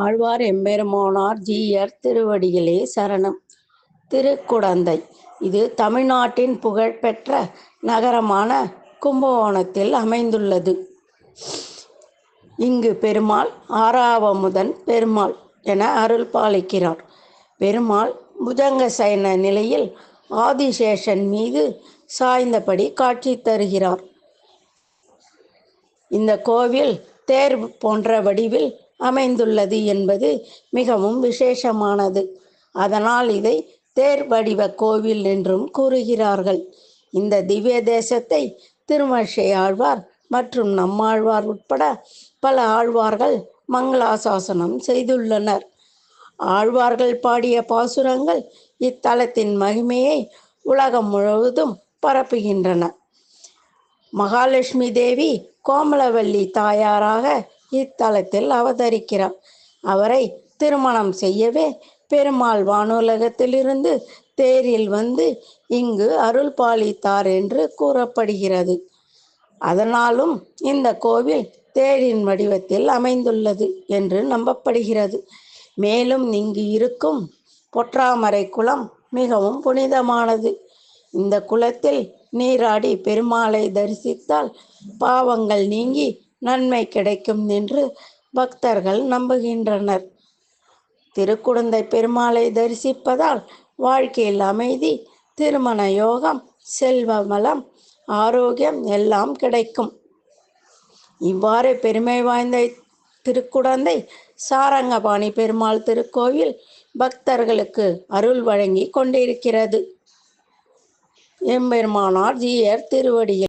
ஆழ்வார் எம்பெருமானார் ஜீயர் திருவடிகளே சரணம். திருக்குடந்தை இது தமிழ்நாட்டின் புகழ்பெற்ற நகரமான கும்பகோணத்தில் அமைந்துள்ளது. இங்கு பெருமாள் ஆறாவமுதன் பெருமாள் என அருள் பாலிக்கிறார். பெருமாள் புஜங்க சயன நிலையில் ஆதிசேஷன் மீது சாய்ந்தபடி காட்சி தருகிறார். இந்த கோவில் தேர் போன்ற வடிவில் அமைந்துள்ளது என்பது மிகவும் விசேஷமானது. அதனால் இதை தேர் வடிவ கோவில் என்றும் கூறுகிறார்கள். இந்த திவ்ய தேசத்தை திருமழிசை ஆழ்வார் மற்றும் நம்மாழ்வார் உட்பட பல ஆழ்வார்கள் மங்களாசாசனம் செய்துள்ளனர். ஆழ்வார்கள் பாடிய பாசுரங்கள் இத்தலத்தின் மகிமையை உலகம் முழுவதும் பரப்புகின்றன. மகாலட்சுமி தேவி கோமலவல்லி தாயாராக இத்தலத்தில் அவதரிக்கிறார். அவரை திருமணம் செய்யவே பெருமாள் வானுலகத்திலிருந்து தேரில் வந்து இங்கு அருள் பாலித்தார் என்று கூறப்படுகிறது. அதனாலும் இந்த கோவில் தேரின் வடிவத்தில் அமைந்துள்ளது என்று நம்பப்படுகிறது. மேலும் இங்கு இருக்கும் பொற்றாமரை குளம் மிகவும் புனிதமானது. இந்த குளத்தில் நீராடி பெருமாளை தரிசித்தால் பாவங்கள் நீங்கி நன்மை கிடைக்கும் என்று பக்தர்கள் நம்புகின்றனர். திருக்குடந்தை பெருமாளை தரிசிப்பதால் வாழ்க்கையில் அமைதி, திருமண யோகம், செல்வ வளம், ஆரோக்கியம் எல்லாம் கிடைக்கும். இவ்வாறு பெருமை வாய்ந்த திருக்குடந்தை சாரங்கபாணி பெருமாள் திருக்கோவில் பக்தர்களுக்கு அருள் வழங்கி கொண்டிருக்கிறது. எம்பெருமானார் ஜீயர் திருவடிகள்